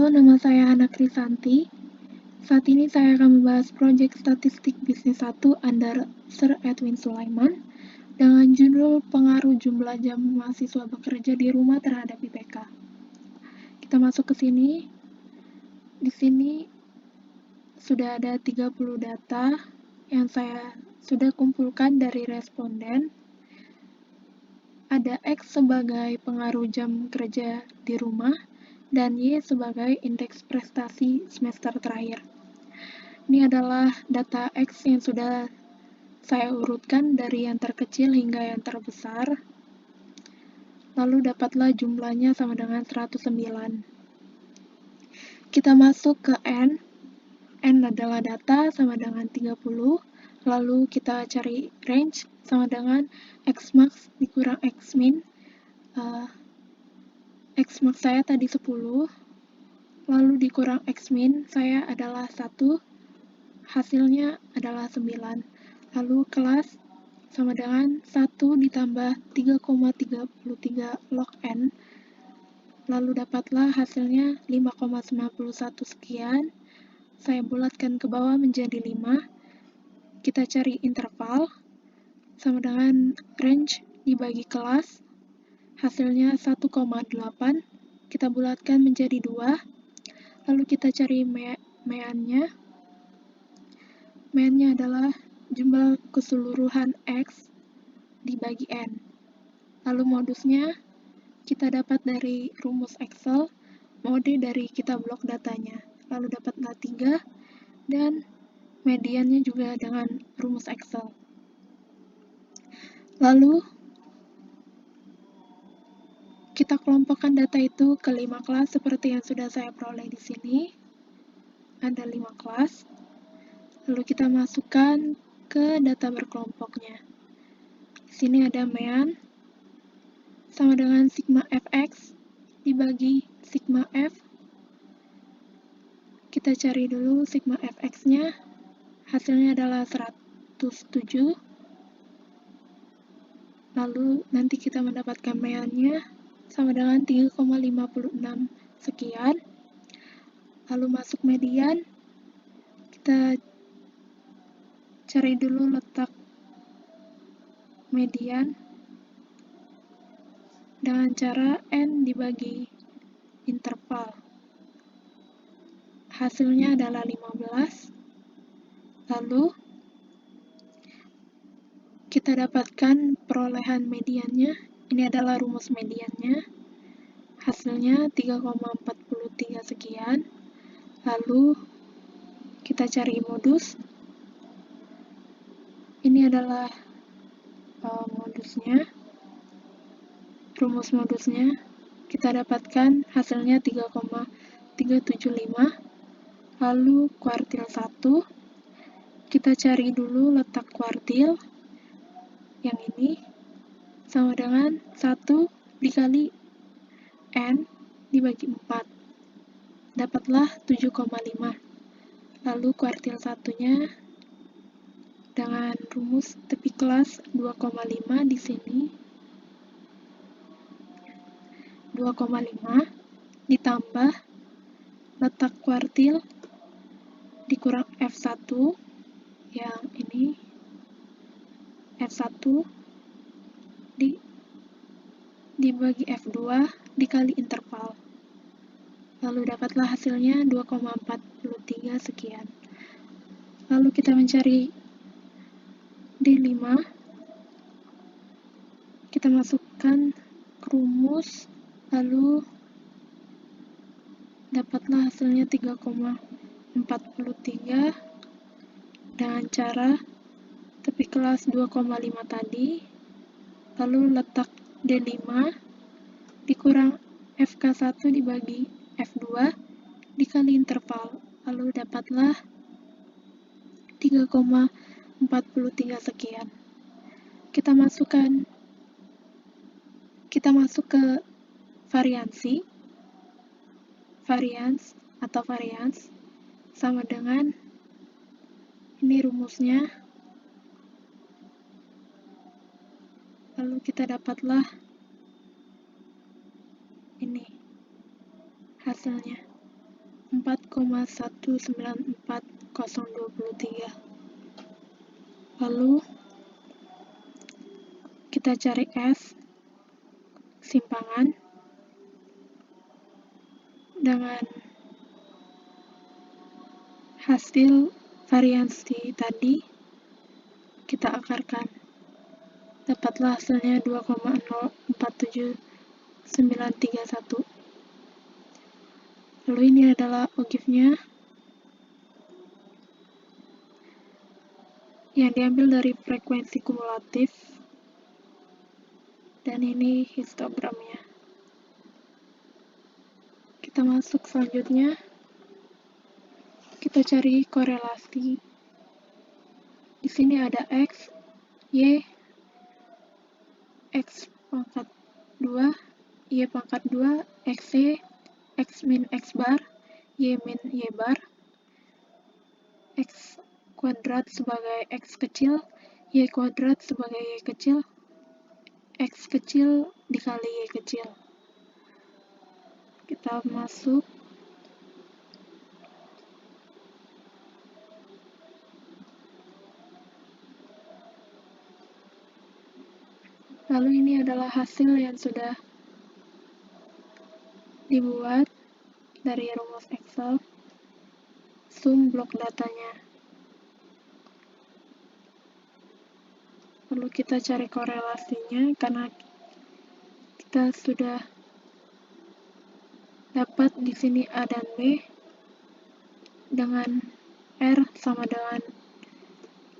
Halo, nama saya Hana Krisanti. Saat ini saya akan membahas proyek statistik bisnis 1 under Sir Edwin Sulaiman dengan judul pengaruh jumlah jam mahasiswa bekerja di rumah terhadap IPK. Kita masuk ke sini. Di sini sudah ada 30 data yang saya sudah kumpulkan dari responden. Ada X sebagai pengaruh jam kerja di rumah dan Y sebagai indeks prestasi semester terakhir. Ini adalah data X yang sudah saya urutkan dari yang terkecil hingga yang terbesar. Lalu dapatlah jumlahnya sama dengan 109. Kita masuk ke N. N adalah data sama dengan 30. Lalu kita cari range sama dengan X max dikurang X min. X max saya tadi 10. Lalu dikurang X min saya adalah 1. Hasilnya adalah 9. Lalu kelas sama dengan 1 ditambah 3,33 log N. Lalu dapatlah hasilnya 5,91 sekian. Saya bulatkan ke bawah menjadi 5. Kita cari interval sama dengan range dibagi kelas. Hasilnya 1,8. Kita bulatkan menjadi 2. Lalu kita cari meannya. Meannya adalah jumlah keseluruhan X dibagi N. Lalu modusnya kita dapat dari rumus Excel, mode dari kita blok datanya. Lalu dapatlah 3 dan mediannya juga dengan rumus Excel. Lalu kita kelompokkan data itu ke 5 kelas seperti yang sudah saya peroleh di sini. Ada 5 kelas. Lalu kita masukkan ke data berkelompoknya. Di sini ada mean sama dengan sigma fx dibagi sigma f. Kita cari dulu sigma fx-nya. Hasilnya adalah 107. Lalu nanti kita mendapatkan meannya sama dengan 3,56 sekian. Lalu masuk median. Kita cari dulu letak median dengan cara N dibagi interval. Hasilnya adalah 15. Lalu kita dapatkan perolehan mediannya. Ini adalah rumus mediannya. Hasilnya 3,43 sekian. Lalu kita cari modus. Ini adalah modusnya. Rumus modusnya kita dapatkan hasilnya 3,375. Lalu kuartil 1. Kita cari dulu letak kuartil. Yang ini sama dengan 1 dikali N dibagi 4. Dapatlah 7,5. Lalu kuartil satunya dengan rumus tepi kelas 2,5 di sini. 2,5 ditambah letak kuartil dikurang F1 yang ini F1 dibagi F2 dikali interval. Lalu dapatlah hasilnya 2,43 sekian. Lalu kita mencari D5. Kita masukkan ke rumus, lalu dapatlah hasilnya 3,43 dengan cara tepi kelas 2,5 tadi. Lalu letak D5 dikurang FK1 dibagi F2 dikali interval. Lalu dapatlah 3,43 sekian. Kita masuk ke varians sama dengan ini rumusnya. Lalu kita dapatlah ini hasilnya. 4,194,023. Lalu kita cari S simpangan dengan hasil variansi tadi kita akarkan. Dapatlah hasilnya 2,047931. Lalu ini adalah ogifnya yang diambil dari frekuensi kumulatif, dan ini histogramnya. Kita masuk selanjutnya, kita cari korelasi. Di sini ada X, Y, X pangkat 2, Y pangkat 2, XY, X min X bar, Y min Y bar, X kuadrat sebagai X kecil, Y kuadrat sebagai Y kecil, X kecil dikali Y kecil. Kita masuk. Lalu ini adalah hasil yang sudah dibuat dari rumus Excel, sum blok datanya. Lalu kita cari korelasinya karena kita sudah dapat di sini A dan B dengan R sama dengan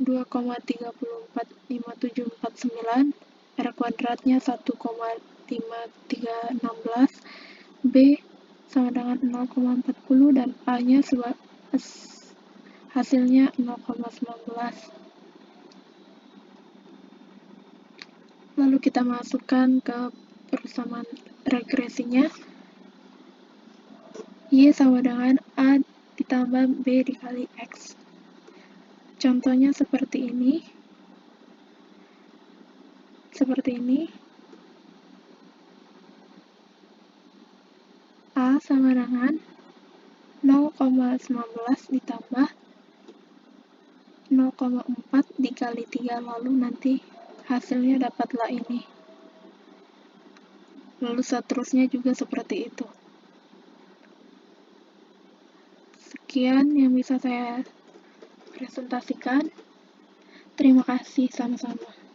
2,345749, R kuadratnya 1,5316, B sama dengan 0,40 dan A-nya hasilnya 0,19. Lalu kita masukkan ke persamaan regresinya. Y sama dengan A ditambah B dikali X. Contohnya seperti ini. A sama dengan 0,19 ditambah 0,4 dikali 3, lalu nanti hasilnya dapatlah ini. Lalu seterusnya juga seperti itu. Sekian yang bisa saya presentasikan. Terima kasih, sama-sama.